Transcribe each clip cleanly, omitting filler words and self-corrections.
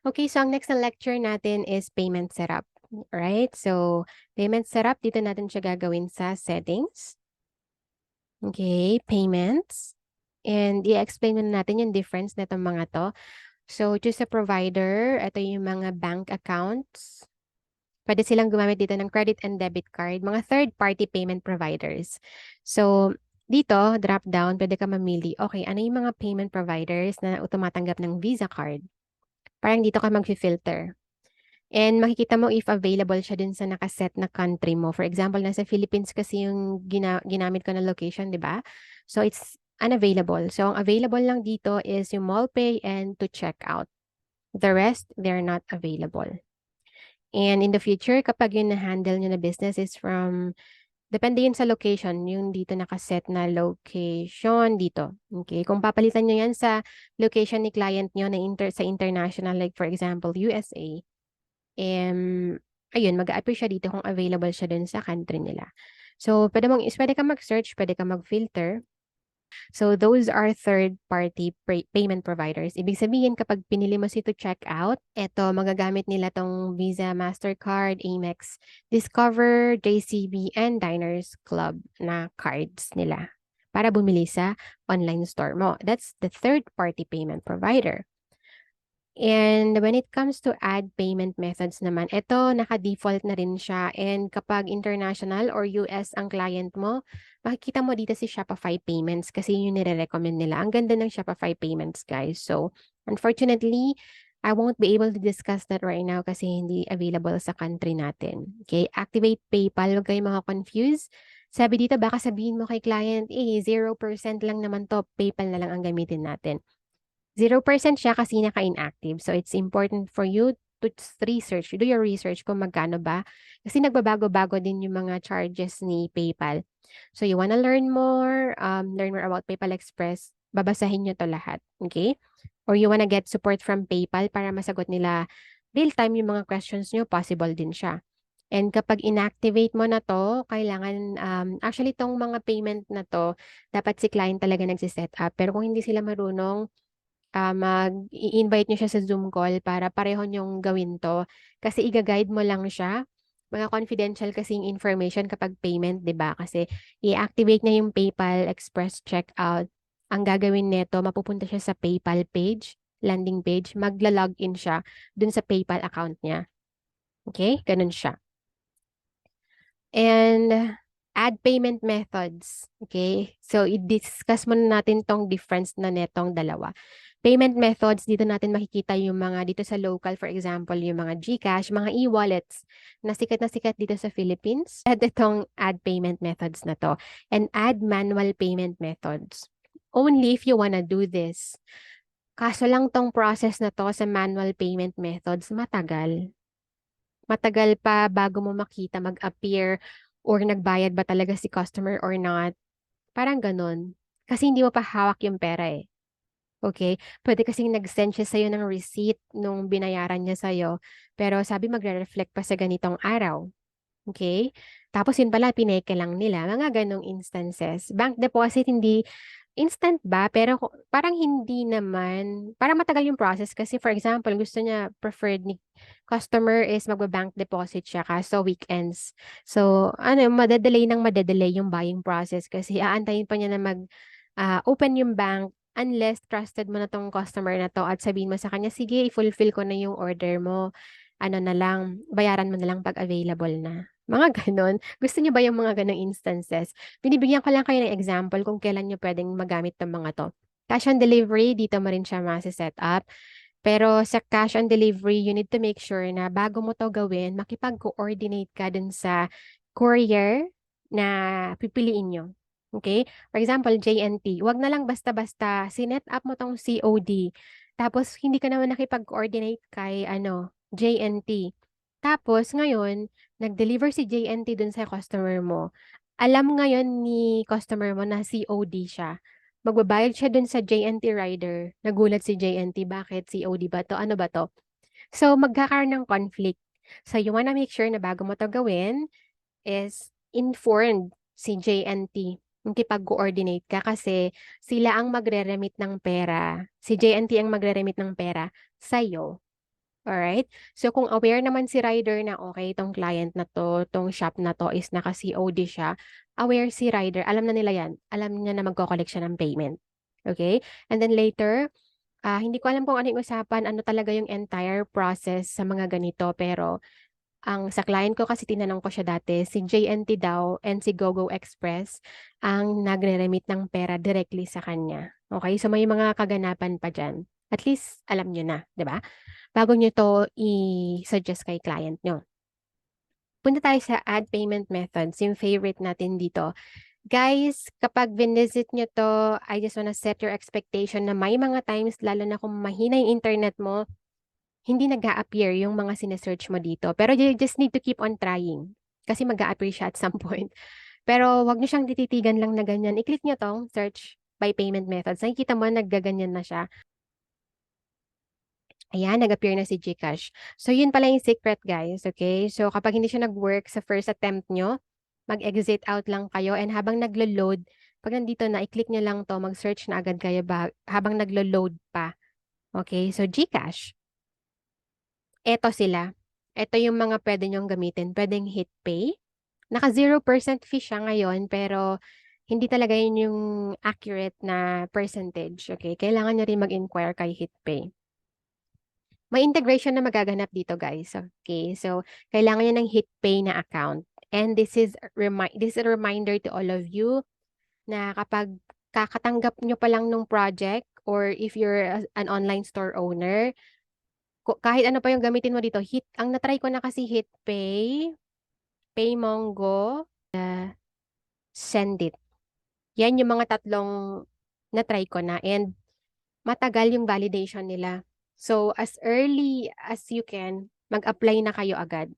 Okay, so ang next na lecture natin is payment setup. Right? So, payment setup, dito natin siya gagawin sa settings. Okay, payments. And i-explain muna natin yung difference na itong mga to. So, choose a provider. Ito yung mga bank accounts. Pwede silang gumamit dito ng credit and debit card, mga third-party payment providers. So, dito, drop down, pwede ka mamili. Okay, ano yung mga payment providers na tumatanggap ng Visa card? Parang dito ka mag-filter. And makikita mo if available siya dun sa nakaset na country mo. For example, nasa Philippines kasi yung ginamit ko na location, di ba? So, it's unavailable. So, ang available lang dito is yung MallPay and to check out. The rest, they're not available. And in the future, kapag yung na-handle nyo na business is from, depende yun sa location, yung dito nakaset na location dito. Okay? Kung papalitan nyo yan sa location ni client nyo na sa international, like for example, USA, ayun, mag-a-appear siya dito kung available siya dun sa country nila. So, pwede ka mag-search, pwede ka mag-filter. So, those are third-party payment providers. Ibig sabihin, kapag pinili mo si to check out, eto, magagamit nila tong Visa, MasterCard, Amex, Discover, JCB, and Diners Club na cards nila para bumili sa online store mo. That's the third-party payment provider. And when it comes to add payment methods naman, ito naka-default na rin siya. And kapag international or US ang client mo, makikita mo dito si Shopify Payments kasi yun yung nire-recommend nila. Ang ganda ng Shopify Payments, guys. So, unfortunately, I won't be able to discuss that right now kasi hindi available sa country natin. Okay? Activate PayPal. Huwag kayong mga confuse. Sabi dito, baka sabihin mo kay client, 0% lang naman to. PayPal na lang ang gamitin natin. 0% siya kasi naka-inactive. So, it's important for you to research, do your research kung magkano ba. Kasi nagbabago-bago din yung mga charges ni PayPal. So, you wanna learn more about PayPal Express, babasahin nyo to lahat. Okay? Or you wanna get support from PayPal para masagot nila real-time yung mga questions nyo, possible din siya. And kapag inactivate mo na to, kailangan, actually, tong mga payment na to, dapat si client talaga nagsiset up. Pero kung hindi sila marunong, i-invite niyo siya sa Zoom call para pareho niyong gawin 'to. Kasi iga-guide mo lang siya. Mga confidential kasing information kapag payment, 'di ba? Kasi i-activate niya yung PayPal Express checkout. Ang gagawin nito, mapupunta siya sa PayPal page, landing page, magla-login siya dun sa PayPal account niya. Okay? Ganun siya. And add payment methods. Okay? So, i-discuss muna natin tong difference na netong dalawa. Payment methods, dito natin makikita yung mga dito sa local, for example, yung mga GCash, mga e-wallets na sikat dito sa Philippines. Add itong add payment methods na to. And add manual payment methods. Only if you wanna do this. Kaso lang tong process na to sa manual payment methods, matagal. Matagal pa bago mo makita mag-appear or nagbayad ba talaga si customer or not. Parang ganun. Kasi hindi mo pa hawak yung pera eh. Okay? Pwede kasing nag-send siya sa'yo ng receipt nung binayaran niya sa'yo. Pero sabi magre-reflect pa sa ganitong araw. Okay? Tapos yun pala, pineke lang nila. Mga ganong instances. Bank deposit, hindi instant ba? Pero parang hindi naman. Parang matagal yung process kasi for example, gusto niya, preferred ni customer is magba-bank deposit siya kaso weekends. So, madadelay yung buying process kasi aantayin pa niya na open yung bank unless trusted mo na tong customer na to at sabihin mo sa kanya, sige, i-fulfill ko na yung order mo. Ano na lang, bayaran mo na lang pag available na. Mga ganon. Gusto niyo ba yung mga ganong instances? Binibigyan ko lang kayo ng example kung kailan niyo pwedeng magamit ng mga to. Cash on delivery, dito mo rin siya set up. Pero sa cash on delivery, you need to make sure na bago mo to gawin, makipag-coordinate ka dun sa courier na pipiliin nyo. Okay? For example, JNT. Wag na lang basta-basta sinet up mo tong COD. Tapos, hindi ka naman nakipag-coordinate kay JNT. Tapos, ngayon, nag-deliver si JNT dun sa customer mo. Alam ngayon ni customer mo na COD siya. Magbabayad siya dun sa JNT rider. Nagulat si JNT, bakit COD ba to? Ano ba to? So, magkakaroon ng conflict. So, you wanna make sure na bago mo to gawin is informed si JNT. Makipag-coordinate ka kasi sila ang magre-remit ng pera. Si JNT ang magre-remit ng pera sa'yo. Alright? So, kung aware naman si rider na, okay, itong client na 'to, 'tong shop na 'to is naka-COD siya, aware si rider, alam na nila 'yan. Alam niya na magko-collect siya ng payment, okay? And then later, hindi ko alam kung ano yung usapan, ano talaga yung entire process sa mga ganito, pero sa client ko kasi tinanong ko siya dati, si JNT daw and si GoGo Express ang nagre-remit ng pera directly sa kanya. Okay? So, may mga kaganapan pa diyan. At least alam niyo na, 'di ba? Bago niyo 'to i-suggest kay client niyo. Punta tayo sa add payment methods, yung favorite natin dito. Guys, kapag visit niyo 'to, I just wanna set your expectation na may mga times lalo na kung mahina yung internet mo, hindi nag-a-appear yung mga sine-search mo dito. Pero you just need to keep on trying kasi mag-a-appear siya at some point. Pero 'wag niyo siyang tititigan lang na ganyan. I-click niyo 'tong search by payment methods. Nakikita mo naggaganyan na siya. Ayan, nag-appear na si GCash. So, yun pala yung secret, guys, okay? So, kapag hindi siya nag-work sa first attempt nyo, mag-exit out lang kayo and habang naglo-load, pag nandito na, i-click nyo lang 'to, mag-search na agad kayo habang naglo-load pa. Okay? So, GCash, eto sila. Eto yung mga pwede nyong gamitin. Pwedeng HitPay. Naka 0% fee siya ngayon, pero hindi talaga yun yung accurate na percentage, okay? Kailangan nyo rin mag-inquire kay HitPay. May integration na magaganap dito, guys. Okay, so kailangan niyo ng HitPay na account. And this is a reminder to all of you na kapag kakatanggap nyo pa lang nung project or if you're an online store owner, kahit ano pa yung gamitin mo dito, ang na-try ko na kasi HitPay, PayMongo, Sendit. Yan yung mga tatlong na-try ko na and matagal yung validation nila. So, as early as you can, mag-apply na kayo agad.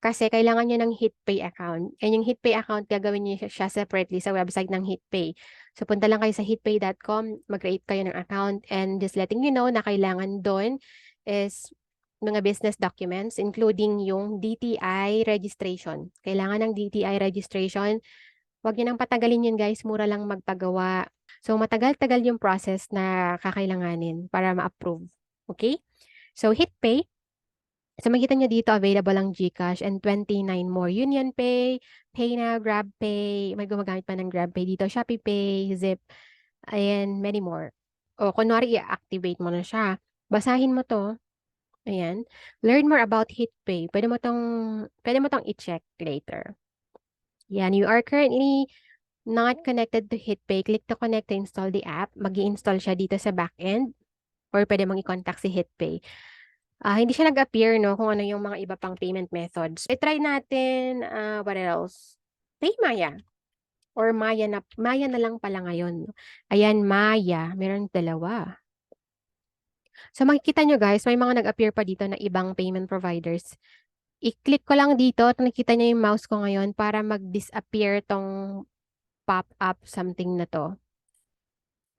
Kasi kailangan nyo ng HitPay account. And yung HitPay account, gagawin nyo siya separately sa website ng HitPay. So, punta lang kayo sa hitpay.com, mag-create kayo ng account, and just letting you know na kailangan doon is mga business documents, including yung DTI registration. Kailangan ng DTI registration. Huwag nyo nang patagalin yun, guys. Mura lang magpagawa. So, matagal-tagal yung process na kakailanganin para ma-approve. Okay? So, HitPay. So, makita nyo dito, available ang GCash and 29 more. UnionPay, PayNow, GrabPay. May gumagamit pa ng GrabPay dito. ShopeePay, Zip, and many more. O, kunwari, i-activate mo na siya. Basahin mo to. Ayan. Learn more about HitPay. Pwede mo tong i-check later. Yan. You are currently not connected to HitPay. Click to connect to install the app. Mag-i-install siya dito sa backend. Or pwede mong i-contact si HitPay. Hindi siya nag-appear, no, kung ano yung mga iba pang payment methods. I-try natin, what else? PayMaya. Or Maya na lang pala ngayon. Ayan, Maya. Meron dalawa. So makikita nyo, guys, may mga nag-appear pa dito na ibang payment providers. I-click ko lang dito at nakikita nyo yung mouse ko ngayon para mag-disappear tong pop-up something na to.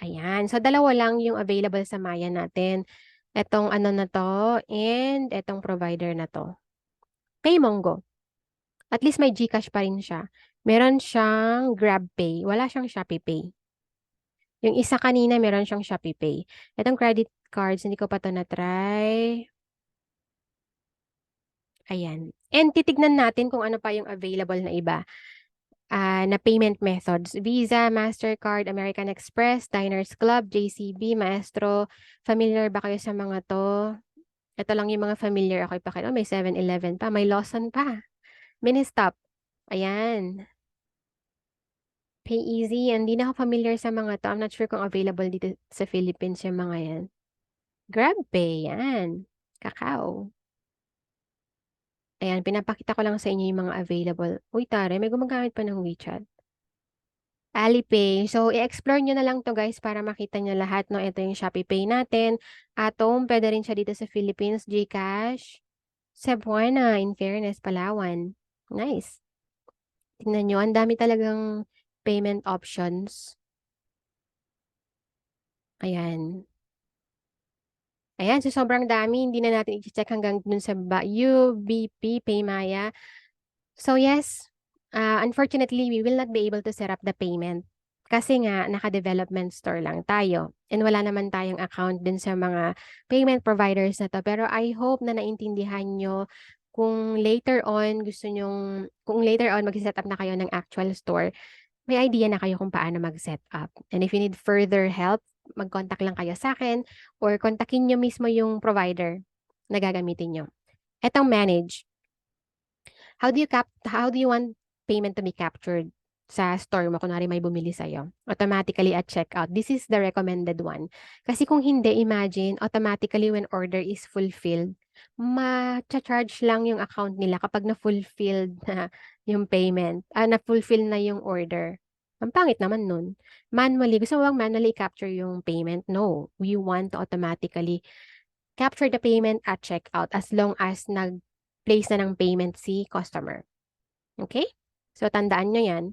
Ayan. So, dalawa lang yung available sa Maya natin. Etong ano na to and etong provider na to. PayMongo. At least may GCash pa rin siya. Meron siyang GrabPay. Wala siyang ShopeePay. Yung isa kanina, meron siyang ShopeePay. Etong credit cards, hindi ko pa to na-try. Ayan. And titignan natin kung ano pa yung available na iba. Na payment methods. Visa, MasterCard, American Express, Diners Club, JCB, Maestro. Familiar ba kayo sa mga to? Ito lang yung mga familiar ako ipakita. Oh, may 7-Eleven pa. May Lawson pa. Ministop. Ayan. PayEasy. Hindi na ako familiar sa mga to. I'm not sure kung available dito sa Philippines yung mga yan. GrabPay. Yan. Kakao. Ayan. Pinapakita ko lang sa inyo yung mga available. Uy, tare. May gumagamit pa ng WeChat. Alipay. So, i-explore nyo na lang to, guys, para makita nyo lahat, no? Ito yung ShopeePay natin. Atom, pwede rin siya dito sa Philippines. GCash. Cebuana, in fairness, Palawan. Nice. Tingnan nyo, ang dami talagang payment options. Ayan. Ayan, so sobrang dami. Hindi na natin i-check hanggang dun sa UBP, Paymaya. So, yes, unfortunately, we will not be able to set up the payment Kasi nga, naka-development store lang tayo. And wala naman tayong account dun sa mga payment providers na to. Pero I hope na naintindihan nyo kung later on mag-set up na kayo ng actual store, may idea na kayo kung paano mag-set up. And if you need further help, mag-contact lang kayo sa akin or kontakin nyo mismo yung provider na gagamitin nyo. Etong manage. How do you want payment to be captured sa store mo? Kunwari may bumili sa'yo. Automatically at checkout. This is the recommended one. Kasi kung hindi, imagine, automatically when order is fulfilled, ma-charge lang yung account nila kapag na-fulfilled na yung payment. Na-fulfill na yung order. Ang pangit naman nun. Manually, gusto mo bang manually capture yung payment? No. We want to automatically capture the payment at checkout as long as nag-place na ng payment si customer. Okay? So, tandaan nyo yan.